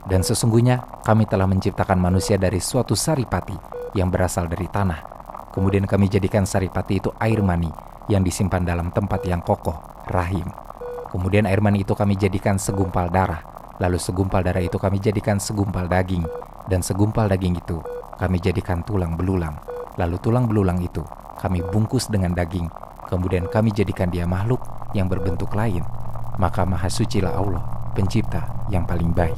Dan sesungguhnya kami telah menciptakan manusia dari suatu saripati yang berasal dari tanah. Kemudian kami jadikan saripati itu air mani yang disimpan dalam tempat yang kokoh, rahim. Kemudian air mani itu kami jadikan segumpal darah. Lalu segumpal darah itu kami jadikan segumpal daging. Dan segumpal daging itu kami jadikan tulang belulang. Lalu tulang belulang itu kami bungkus dengan daging. Kemudian kami jadikan dia makhluk yang berbentuk lain. Maka maha sucilah Allah, pencipta yang paling baik.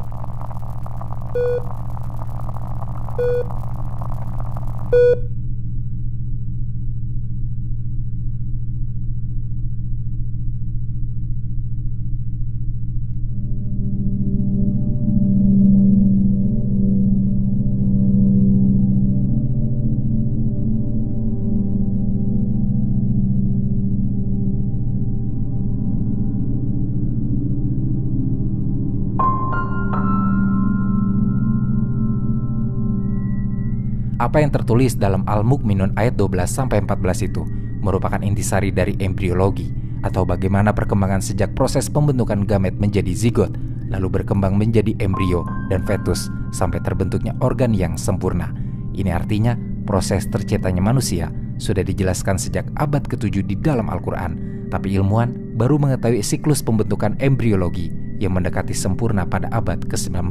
Apa yang tertulis dalam Al-Mu'minun ayat 12-14 itu merupakan intisari dari embriologi, atau bagaimana perkembangan sejak proses pembentukan gamet menjadi zigot, lalu berkembang menjadi embrio dan fetus sampai terbentuknya organ yang sempurna. Ini artinya proses terciptanya manusia sudah dijelaskan sejak abad ke-7 di dalam Al-Quran, tapi ilmuwan baru mengetahui siklus pembentukan embriologi yang mendekati sempurna pada abad ke-19.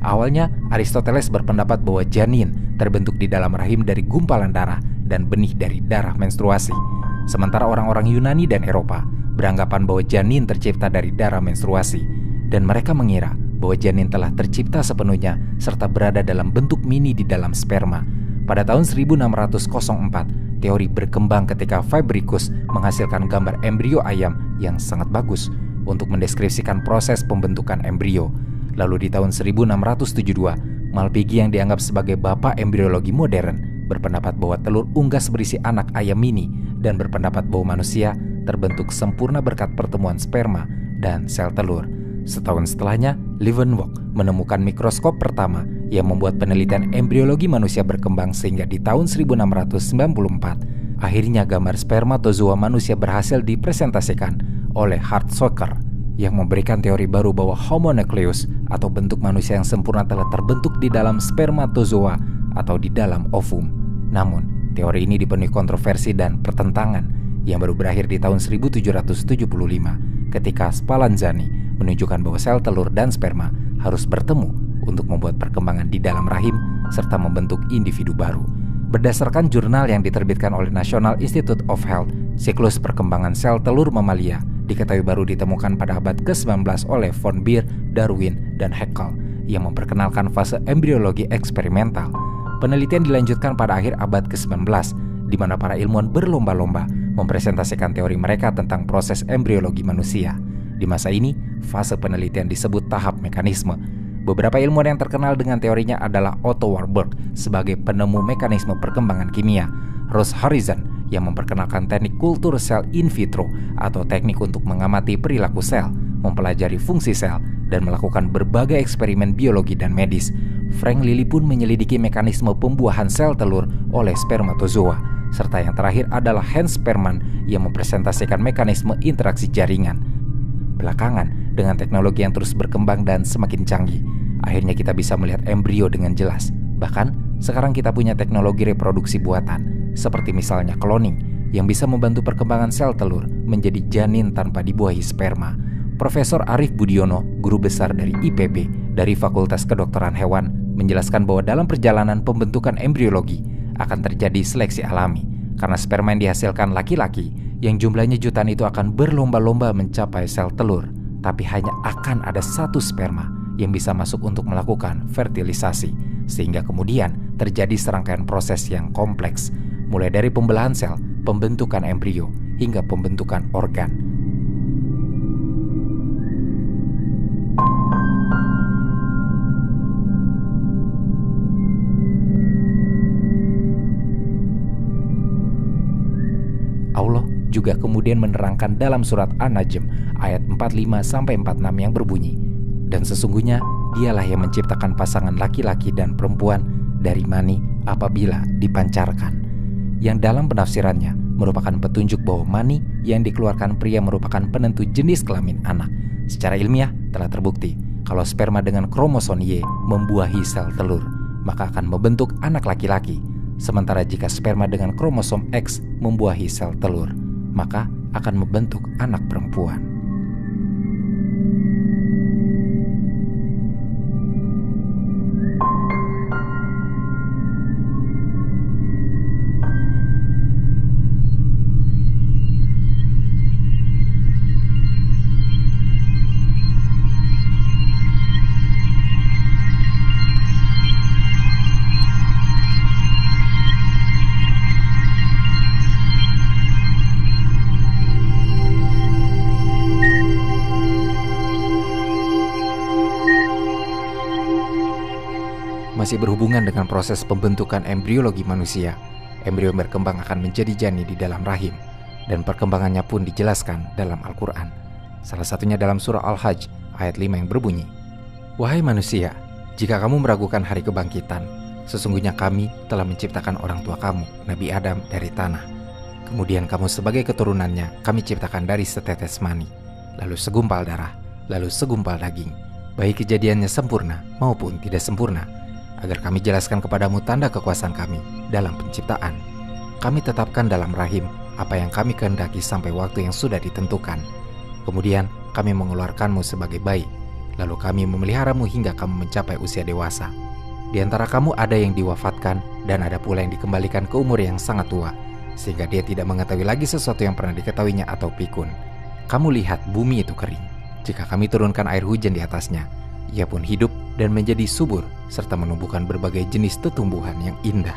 Awalnya, Aristoteles berpendapat bahwa janin terbentuk di dalam rahim dari gumpalan darah dan benih dari darah menstruasi. Sementara orang-orang Yunani dan Eropa beranggapan bahwa janin tercipta dari darah menstruasi, dan mereka mengira bahwa janin telah tercipta sepenuhnya serta berada dalam bentuk mini di dalam sperma. Pada tahun 1604, teori berkembang ketika Fabricius menghasilkan gambar embrio ayam yang sangat bagus untuk mendeskripsikan proses pembentukan embrio. Lalu di tahun 1672, Malpighi yang dianggap sebagai bapak embriologi modern berpendapat bahwa telur unggas berisi anak ayam mini dan berpendapat bahwa manusia terbentuk sempurna berkat pertemuan sperma dan sel telur. Setahun setelahnya, Leeuwenhoek menemukan mikroskop pertama yang membuat penelitian embriologi manusia berkembang sehingga di tahun 1694, akhirnya gambar spermatozoa manusia berhasil dipresentasikan oleh Hartsoeker yang memberikan teori baru bahwa Homo nucleus atau bentuk manusia yang sempurna telah terbentuk di dalam spermatozoa atau di dalam ovum. Namun, teori ini dipenuhi kontroversi dan pertentangan yang baru berakhir di tahun 1775 ketika Spallanzani menunjukkan bahwa sel telur dan sperma harus bertemu untuk membuat perkembangan di dalam rahim serta membentuk individu baru. Berdasarkan jurnal yang diterbitkan oleh National Institute of Health, siklus perkembangan sel telur mamalia diketahui baru ditemukan pada abad ke-19 oleh von Baer, Darwin, dan Haeckel yang memperkenalkan fase embriologi eksperimental. Penelitian dilanjutkan pada akhir abad ke-19, di mana para ilmuwan berlomba-lomba mempresentasikan teori mereka tentang proses embriologi manusia. Di masa ini, fase penelitian disebut tahap mekanisme. Beberapa ilmuwan yang terkenal dengan teorinya adalah Otto Warburg sebagai penemu mekanisme perkembangan kimia, Ross Harrison yang memperkenalkan teknik kultur sel in vitro atau teknik untuk mengamati perilaku sel, mempelajari fungsi sel, dan melakukan berbagai eksperimen biologi dan medis. Frank Lilly pun menyelidiki mekanisme pembuahan sel telur oleh spermatozoa, serta yang terakhir adalah Hans Sperman yang mempresentasikan mekanisme interaksi jaringan. Belakangan, dengan teknologi yang terus berkembang dan semakin canggih, akhirnya kita bisa melihat embrio dengan jelas. Bahkan, sekarang kita punya teknologi reproduksi buatan, seperti misalnya cloning, yang bisa membantu perkembangan sel telur menjadi janin tanpa dibuahi sperma. Profesor Arief Budiono, guru besar dari IPB, dari Fakultas Kedokteran Hewan, menjelaskan bahwa dalam perjalanan pembentukan embriologi akan terjadi seleksi alami, karena sperma yang dihasilkan laki-laki yang jumlahnya jutaan itu akan berlomba-lomba mencapai sel telur, tapi hanya akan ada satu sperma yang bisa masuk untuk melakukan fertilisasi, sehingga kemudian terjadi serangkaian proses yang kompleks, mulai dari pembelahan sel, pembentukan embrio, hingga pembentukan organ. juga kemudian menerangkan dalam surat An-Najm ayat 45-46 yang berbunyi, "Dan sesungguhnya dialah yang menciptakan pasangan laki-laki dan perempuan dari mani apabila dipancarkan." Yang dalam penafsirannya merupakan petunjuk bahwa mani yang dikeluarkan pria merupakan penentu jenis kelamin anak. Secara ilmiah telah terbukti kalau sperma dengan kromosom Y membuahi sel telur, maka akan membentuk anak laki-laki. Sementara jika sperma dengan kromosom X membuahi sel telur, maka akan membentuk anak perempuan. Masih berhubungan dengan proses pembentukan embriologi manusia, embrio berkembang akan menjadi janin di dalam rahim, dan perkembangannya pun dijelaskan dalam Al-Quran. Salah satunya dalam surah Al-Hajj ayat 5 yang berbunyi, "Wahai manusia, jika kamu meragukan hari kebangkitan, sesungguhnya kami telah menciptakan orang tua kamu, Nabi Adam, dari tanah. Kemudian kamu sebagai keturunannya kami ciptakan dari setetes mani, lalu segumpal darah, lalu segumpal daging, baik kejadiannya sempurna maupun tidak sempurna, agar kami jelaskan kepadamu tanda kekuasaan kami dalam penciptaan. Kami tetapkan dalam rahim apa yang kami kehendaki sampai waktu yang sudah ditentukan. Kemudian kami mengeluarkanmu sebagai bayi, lalu kami memeliharamu hingga kamu mencapai usia dewasa. Di antara kamu ada yang diwafatkan dan ada pula yang dikembalikan ke umur yang sangat tua, sehingga dia tidak mengetahui lagi sesuatu yang pernah diketahuinya atau pikun. Kamu lihat bumi itu kering. Jika kami turunkan air hujan di atasnya, ia pun hidup dan menjadi subur, serta menumbuhkan berbagai jenis tumbuhan yang indah."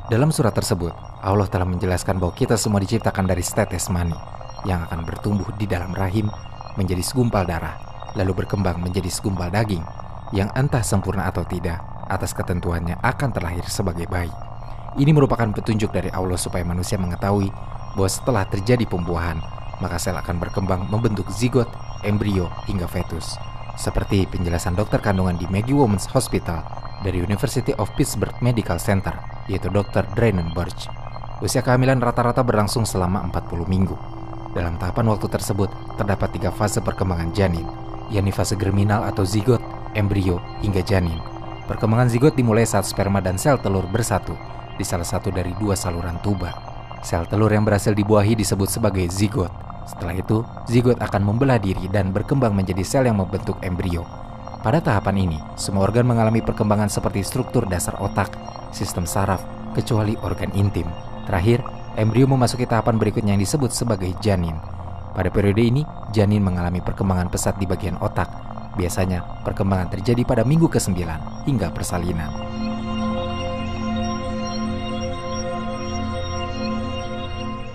Dalam surat tersebut, Allah telah menjelaskan bahwa kita semua diciptakan dari setetes mani yang akan bertumbuh di dalam rahim menjadi segumpal darah, lalu berkembang menjadi segumpal daging, yang entah sempurna atau tidak, atas ketentuannya akan terlahir sebagai bayi. Ini merupakan petunjuk dari Allah supaya manusia mengetahui bahwa setelah terjadi pembuahan, maka sel akan berkembang membentuk zigot, embrio, hingga fetus. Seperti penjelasan dokter kandungan di Maggie Women's Hospital dari University of Pittsburgh Medical Center, yaitu Dr. Draynon Burch. Usia kehamilan rata-rata berlangsung selama 40 minggu. Dalam tahapan waktu tersebut, terdapat 3 fase perkembangan janin, yakni fase germinal atau zigot, embrio, hingga janin. Perkembangan zigot dimulai saat sperma dan sel telur bersatu di salah satu dari 2 saluran tuba. Sel telur yang berhasil dibuahi disebut sebagai zigot. Setelah itu, zigot akan membelah diri dan berkembang menjadi sel yang membentuk embrio. Pada tahapan ini, semua organ mengalami perkembangan seperti struktur dasar otak, sistem saraf, kecuali organ intim. Terakhir, embrio memasuki tahapan berikutnya yang disebut sebagai janin. Pada periode ini, janin mengalami perkembangan pesat di bagian otak. Biasanya, perkembangan terjadi pada minggu ke-9 hingga persalinan.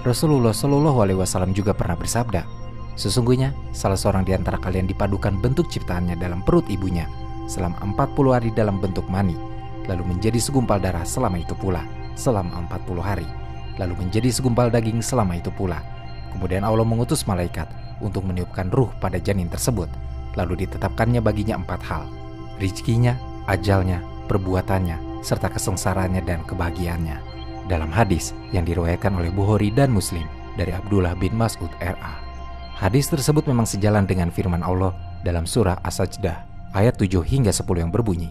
Rasulullah Shallallahu Alaihi Wasallam juga pernah bersabda, "Sesungguhnya salah seorang di antara kalian dipadukan bentuk ciptaannya dalam perut ibunya selama 40 hari dalam bentuk mani, lalu menjadi segumpal darah selama itu pula selama 40 hari, lalu menjadi segumpal daging selama itu pula. Kemudian Allah mengutus malaikat untuk meniupkan ruh pada janin tersebut, lalu ditetapkannya baginya 4 hal: rizkinya, ajalnya, perbuatannya, serta kesengsaraannya dan kebahagiaannya." Dalam hadis yang diriwayatkan oleh Bukhari dan Muslim dari Abdullah bin Mas'ud R.A. Hadis tersebut memang sejalan dengan firman Allah dalam surah As-Sajdah ayat 7 hingga 10 yang berbunyi,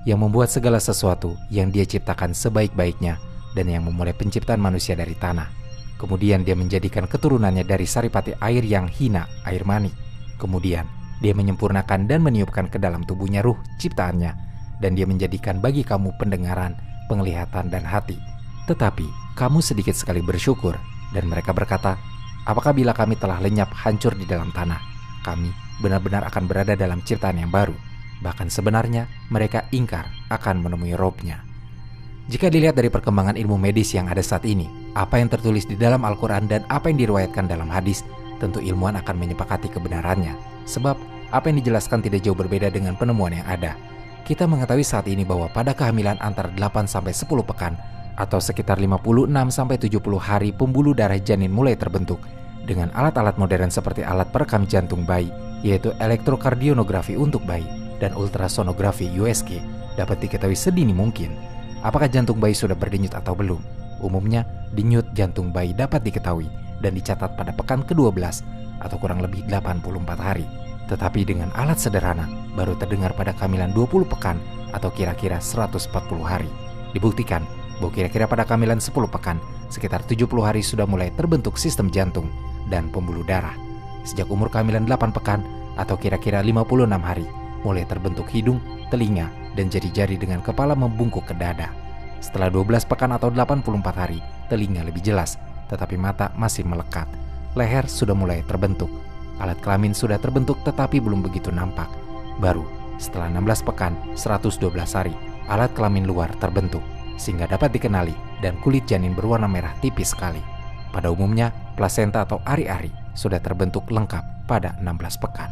"Yang membuat segala sesuatu yang Dia ciptakan sebaik-baiknya dan yang memulai penciptaan manusia dari tanah. Kemudian Dia menjadikan keturunannya dari saripati air yang hina, air mani. Kemudian Dia menyempurnakan dan meniupkan ke dalam tubuhnya ruh ciptaannya, dan Dia menjadikan bagi kamu pendengaran, penglihatan, dan hati. Tetapi kamu sedikit sekali bersyukur." Dan mereka berkata, "Apakah bila kami telah lenyap hancur di dalam tanah, kami benar-benar akan berada dalam ciptaan yang baru? Bahkan sebenarnya mereka ingkar akan menemui Robnya." Jika dilihat dari perkembangan ilmu medis yang ada saat ini, Apa yang tertulis di dalam Al-Quran dan apa yang diriwayatkan dalam hadis, tentu ilmuwan akan menyepakati kebenarannya. Sebab apa yang dijelaskan tidak jauh berbeda dengan penemuan yang ada. Kita mengetahui saat ini bahwa pada kehamilan antara 8-10 pekan atau sekitar 56-70 hari pembuluh darah janin mulai terbentuk dengan alat-alat modern seperti alat perekam jantung bayi, yaitu elektrokardiografi untuk bayi dan ultrasonografi USG dapat diketahui sedini mungkin apakah jantung bayi sudah berdenyut atau belum. Umumnya, denyut jantung bayi dapat diketahui dan dicatat pada pekan ke-12 atau kurang lebih 84 hari. Tetapi dengan alat sederhana, baru terdengar pada kehamilan 20 pekan atau kira-kira 140 hari. Dibuktikan bahwa kira-kira pada kehamilan 10 pekan, sekitar 70 hari sudah mulai terbentuk sistem jantung dan pembuluh darah. Sejak umur kehamilan 8 pekan atau kira-kira 56 hari, mulai terbentuk hidung, telinga, dan jari-jari dengan kepala membungkuk ke dada. Setelah 12 pekan atau 84 hari, telinga lebih jelas, tetapi mata masih melekat. Leher sudah mulai terbentuk. Alat kelamin sudah terbentuk tetapi belum begitu nampak. Baru setelah 16 pekan, 112 hari, alat kelamin luar terbentuk, sehingga dapat dikenali dan kulit janin berwarna merah tipis sekali. Pada umumnya, plasenta atau ari-ari sudah terbentuk lengkap pada 16 pekan.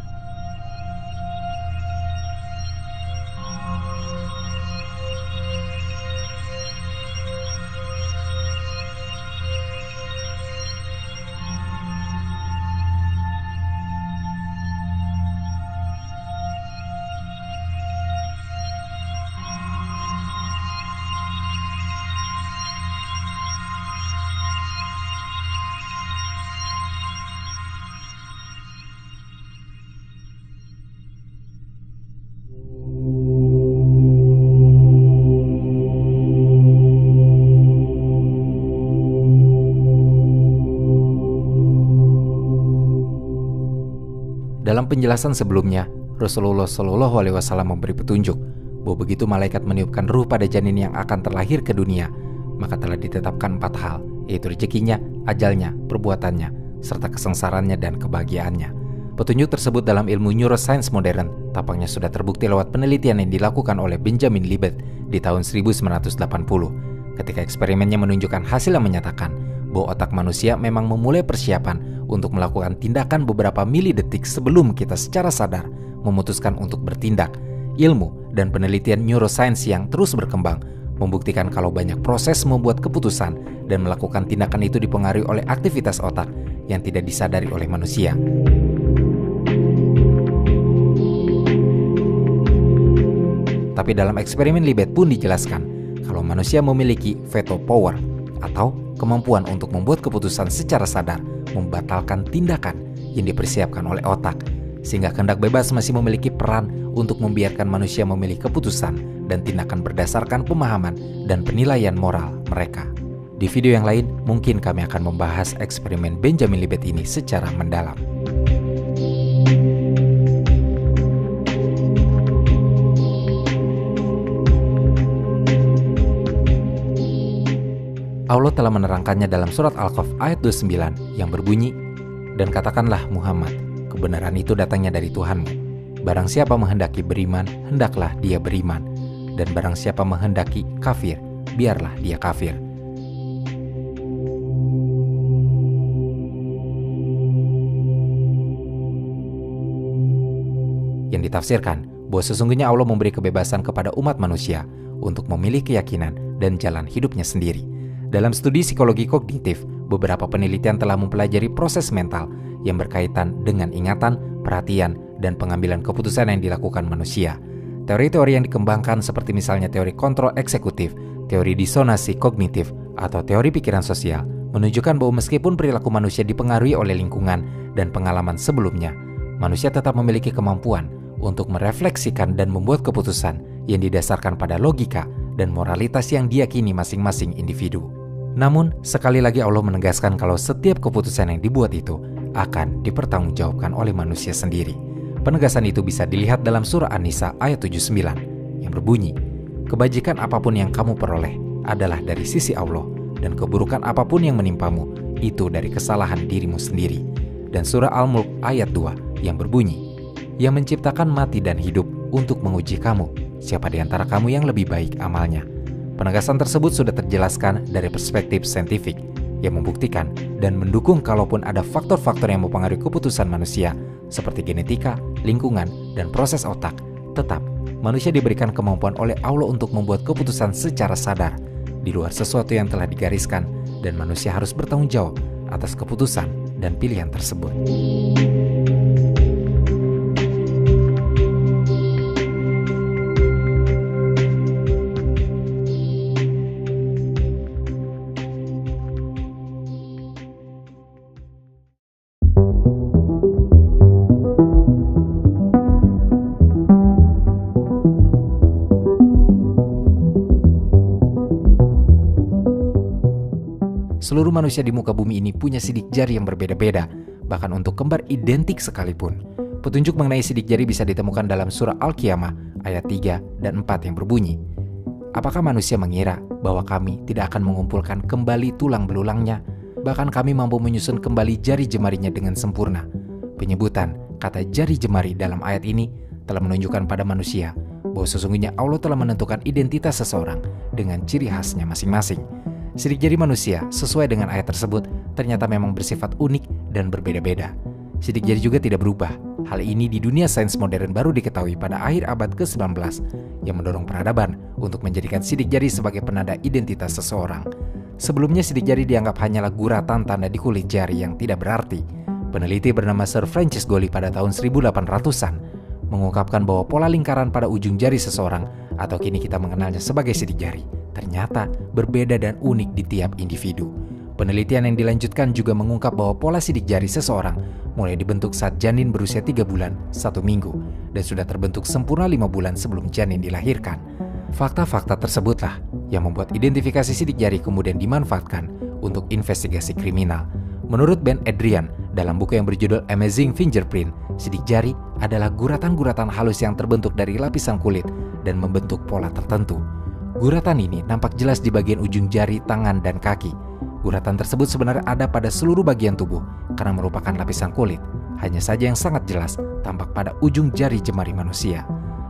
Dalam penjelasan sebelumnya, Rasulullah Shallallahu Alaihi Wasallam memberi petunjuk bahwa begitu malaikat meniupkan ruh pada janin yang akan terlahir ke dunia, maka telah ditetapkan 4 hal, yaitu rezekinya, ajalnya, perbuatannya, serta kesengsaraannya dan kebahagiaannya. Petunjuk tersebut dalam ilmu neuroscience modern tampaknya sudah terbukti lewat penelitian yang dilakukan oleh Benjamin Libet di tahun 1980, ketika eksperimennya menunjukkan hasil yang menyatakan bahwa otak manusia memang memulai persiapan untuk melakukan tindakan beberapa milidetik sebelum kita secara sadar memutuskan untuk bertindak. Ilmu dan penelitian neuroscience yang terus berkembang membuktikan kalau banyak proses membuat keputusan dan melakukan tindakan itu dipengaruhi oleh aktivitas otak yang tidak disadari oleh manusia. Tapi dalam eksperimen Libet pun dijelaskan kalau manusia memiliki veto power atau kemampuan untuk membuat keputusan secara sadar membatalkan tindakan yang dipersiapkan oleh otak, sehingga kehendak bebas masih memiliki peran untuk membiarkan manusia memilih keputusan dan tindakan berdasarkan pemahaman dan penilaian moral mereka. Di video yang lain, mungkin kami akan membahas eksperimen Benjamin Libet ini secara mendalam. Allah telah menerangkannya dalam surat Al-Kahf ayat 29 yang berbunyi, "Dan katakanlah Muhammad, kebenaran itu datangnya dari Tuhanmu. Barang siapa menghendaki beriman, hendaklah dia beriman. Dan barang siapa menghendaki kafir, biarlah dia kafir." Yang ditafsirkan bahwa sesungguhnya Allah memberi kebebasan kepada umat manusia untuk memilih keyakinan dan jalan hidupnya sendiri. Dalam studi psikologi kognitif, beberapa penelitian telah mempelajari proses mental yang berkaitan dengan ingatan, perhatian, dan pengambilan keputusan yang dilakukan manusia. Teori-teori yang dikembangkan seperti misalnya teori kontrol eksekutif, teori disonansi kognitif, atau teori pikiran sosial menunjukkan bahwa meskipun perilaku manusia dipengaruhi oleh lingkungan dan pengalaman sebelumnya, manusia tetap memiliki kemampuan untuk merefleksikan dan membuat keputusan yang didasarkan pada logika dan moralitas yang diyakini masing-masing individu. Namun, sekali lagi Allah menegaskan kalau setiap keputusan yang dibuat itu akan dipertanggungjawabkan oleh manusia sendiri. Penegasan itu bisa dilihat dalam surah An-Nisa ayat 79 yang berbunyi, "Kebajikan apapun yang kamu peroleh adalah dari sisi Allah, dan keburukan apapun yang menimpamu itu dari kesalahan dirimu sendiri." Dan surah Al-Mulk ayat 2 yang berbunyi, "Yang menciptakan mati dan hidup untuk menguji kamu, siapa di antara kamu yang lebih baik amalnya." Penegasan tersebut sudah terjelaskan dari perspektif saintifik, yang membuktikan dan mendukung kalaupun ada faktor-faktor yang mempengaruhi keputusan manusia seperti genetika, lingkungan, dan proses otak. Tetap, manusia diberikan kemampuan oleh Allah untuk membuat keputusan secara sadar di luar sesuatu yang telah digariskan, dan manusia harus bertanggung jawab atas keputusan dan pilihan tersebut. Seluruh manusia di muka bumi ini punya sidik jari yang berbeda-beda, bahkan untuk kembar identik sekalipun. Petunjuk mengenai sidik jari bisa ditemukan dalam surah Al-Qiyamah ayat 3 dan 4 yang berbunyi, "Apakah manusia mengira bahwa kami tidak akan mengumpulkan kembali tulang belulangnya? Bahkan kami mampu menyusun kembali jari jemarinya dengan sempurna." Penyebutan kata jari jemari dalam ayat ini telah menunjukkan pada manusia bahwa sesungguhnya Allah telah menentukan identitas seseorang dengan ciri khasnya masing-masing. Sidik jari manusia sesuai dengan ayat tersebut ternyata memang bersifat unik dan berbeda-beda. Sidik jari juga tidak berubah. Hal ini di dunia sains modern baru diketahui pada akhir abad ke-19 yang mendorong peradaban untuk menjadikan sidik jari sebagai penanda identitas seseorang. Sebelumnya sidik jari dianggap hanyalah guratan tanda di kulit jari yang tidak berarti. Peneliti bernama Sir Francis Goley pada tahun 1800-an mengungkapkan bahwa pola lingkaran pada ujung jari seseorang, atau kini kita mengenalnya sebagai sidik jari, ternyata berbeda dan unik di tiap individu. Penelitian yang dilanjutkan juga mengungkap bahwa pola sidik jari seseorang mulai dibentuk saat janin berusia 3 bulan 1 minggu dan sudah terbentuk sempurna 5 bulan sebelum janin dilahirkan. Fakta-fakta tersebutlah yang membuat identifikasi sidik jari kemudian dimanfaatkan untuk investigasi kriminal. Menurut Ben Adrian, dalam buku yang berjudul Amazing Fingerprint, sidik jari adalah guratan-guratan halus yang terbentuk dari lapisan kulit dan membentuk pola tertentu. Guratan ini nampak jelas di bagian ujung jari, tangan, dan kaki. Guratan tersebut sebenarnya ada pada seluruh bagian tubuh karena merupakan lapisan kulit. Hanya saja yang sangat jelas tampak pada ujung jari jemari manusia.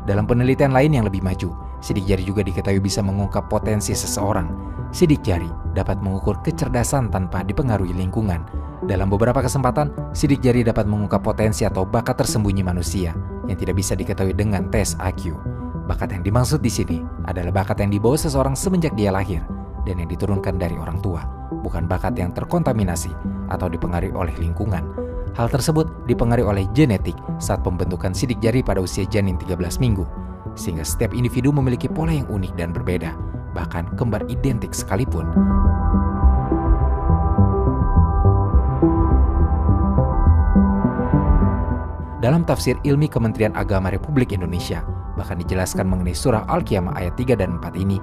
Dalam penelitian lain yang lebih maju, sidik jari juga diketahui bisa mengungkap potensi seseorang. Sidik jari dapat mengukur kecerdasan tanpa dipengaruhi lingkungan. Dalam beberapa kesempatan, sidik jari dapat mengungkap potensi atau bakat tersembunyi manusia yang tidak bisa diketahui dengan tes IQ. Bakat yang dimaksud di sini adalah bakat yang dibawa seseorang semenjak dia lahir dan yang diturunkan dari orang tua, bukan bakat yang terkontaminasi atau dipengaruhi oleh lingkungan. Hal tersebut dipengaruhi oleh genetik saat pembentukan sidik jari pada usia janin 13 minggu, sehingga setiap individu memiliki pola yang unik dan berbeda, bahkan kembar identik sekalipun. Dalam tafsir ilmi Kementerian Agama Republik Indonesia, bahkan dijelaskan mengenai surah Al-Qiyamah ayat 3 dan 4 ini,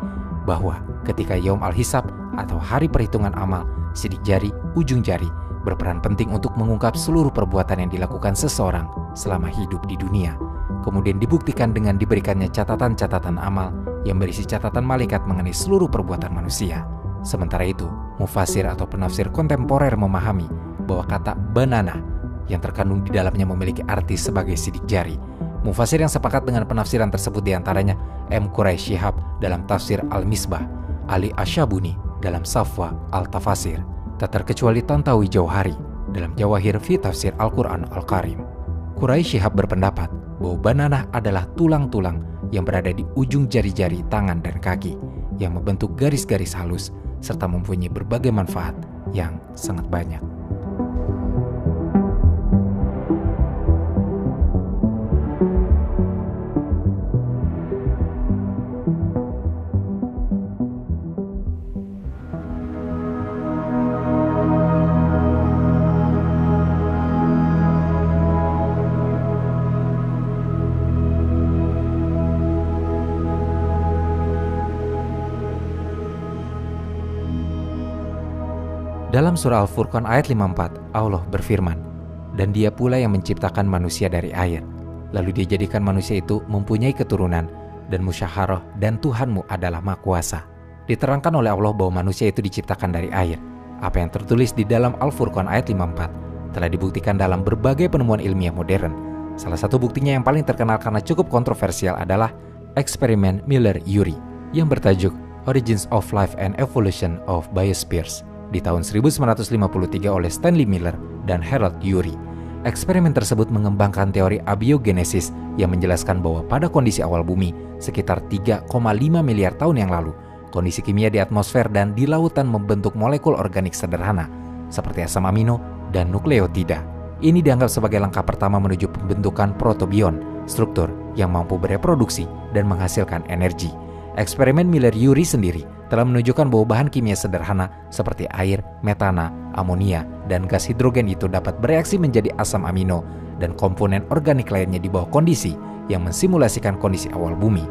bahwa ketika Yaum Al-Hisab atau hari perhitungan amal, sidik jari, ujung jari, berperan penting untuk mengungkap seluruh perbuatan yang dilakukan seseorang selama hidup di dunia. Kemudian dibuktikan dengan diberikannya catatan-catatan amal yang berisi catatan malaikat mengenai seluruh perbuatan manusia. Sementara itu, mufasir atau penafsir kontemporer memahami bahwa kata banana yang terkandung di dalamnya memiliki arti sebagai sidik jari. Mufasir yang sepakat dengan penafsiran tersebut diantaranya M. Quraish Shihab dalam tafsir Al-Misbah, Ali Asyabuni dalam Safwa Al-Tafasir, tak terkecuali Tantawi Jauhari dalam Jawahir fi Tafsir Al-Quran Al-Karim. Quraish Shihab berpendapat bahwa bananah adalah tulang-tulang yang berada di ujung jari-jari tangan dan kaki yang membentuk garis-garis halus serta mempunyai berbagai manfaat yang sangat banyak. Dalam surah Al-Furqan ayat 54, Allah berfirman, "Dan dia pula yang menciptakan manusia dari air. Lalu dia jadikan manusia itu mempunyai keturunan dan musyaharah, dan Tuhanmu adalah Maha Kuasa." Diterangkan oleh Allah bahwa manusia itu diciptakan dari air. Apa yang tertulis di dalam Al-Furqan ayat 54 telah dibuktikan dalam berbagai penemuan ilmiah modern. Salah satu buktinya yang paling terkenal karena cukup kontroversial adalah eksperimen Miller-Urey yang bertajuk Origins of Life and Evolution of Biospheres, di tahun 1953 oleh Stanley Miller dan Harold Urey. Eksperimen tersebut mengembangkan teori abiogenesis yang menjelaskan bahwa pada kondisi awal bumi, sekitar 3,5 miliar tahun yang lalu, kondisi kimia di atmosfer dan di lautan membentuk molekul organik sederhana, seperti asam amino dan nukleotida. Ini dianggap sebagai langkah pertama menuju pembentukan protobion, struktur yang mampu bereproduksi dan menghasilkan energi. Eksperimen Miller-Urey sendiri telah menunjukkan bahwa bahan kimia sederhana seperti air, metana, amonia, dan gas hidrogen itu dapat bereaksi menjadi asam amino dan komponen organik lainnya di bawah kondisi yang mensimulasikan kondisi awal bumi.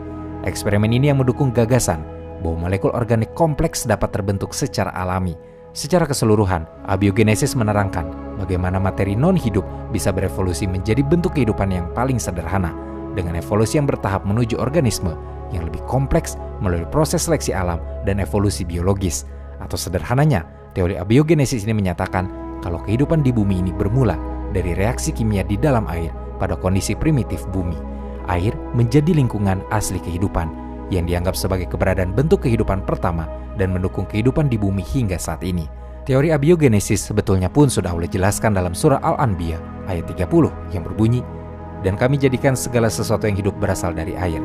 Eksperimen ini yang mendukung gagasan bahwa molekul organik kompleks dapat terbentuk secara alami. Secara keseluruhan, abiogenesis menerangkan bagaimana materi non-hidup bisa berevolusi menjadi bentuk kehidupan yang paling sederhana, dengan evolusi yang bertahap menuju organisme yang lebih kompleks melalui proses seleksi alam dan evolusi biologis. Atau sederhananya, teori abiogenesis ini menyatakan kalau kehidupan di bumi ini bermula dari reaksi kimia di dalam air pada kondisi primitif bumi. Air menjadi lingkungan asli kehidupan yang dianggap sebagai keberadaan bentuk kehidupan pertama dan mendukung kehidupan di bumi hingga saat ini. Teori abiogenesis sebetulnya pun sudah Allah jelaskan dalam surah Al-Anbiya ayat 30 yang berbunyi, "Dan kami jadikan segala sesuatu yang hidup berasal dari air."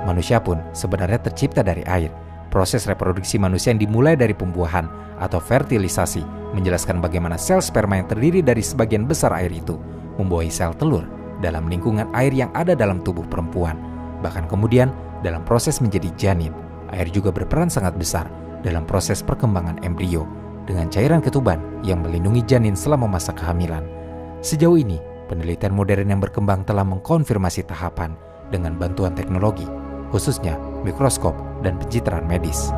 Manusia pun sebenarnya tercipta dari air. Proses reproduksi manusia yang dimulai dari pembuahan atau fertilisasi menjelaskan bagaimana sel sperma yang terdiri dari sebagian besar air itu membuahi sel telur dalam lingkungan air yang ada dalam tubuh perempuan. Bahkan kemudian dalam proses menjadi janin, air juga berperan sangat besar dalam proses perkembangan embrio dengan cairan ketuban yang melindungi janin selama masa kehamilan. Sejauh ini, penelitian modern yang berkembang telah mengkonfirmasi tahapan dengan bantuan teknologi, khususnya mikroskop dan pencitraan medis.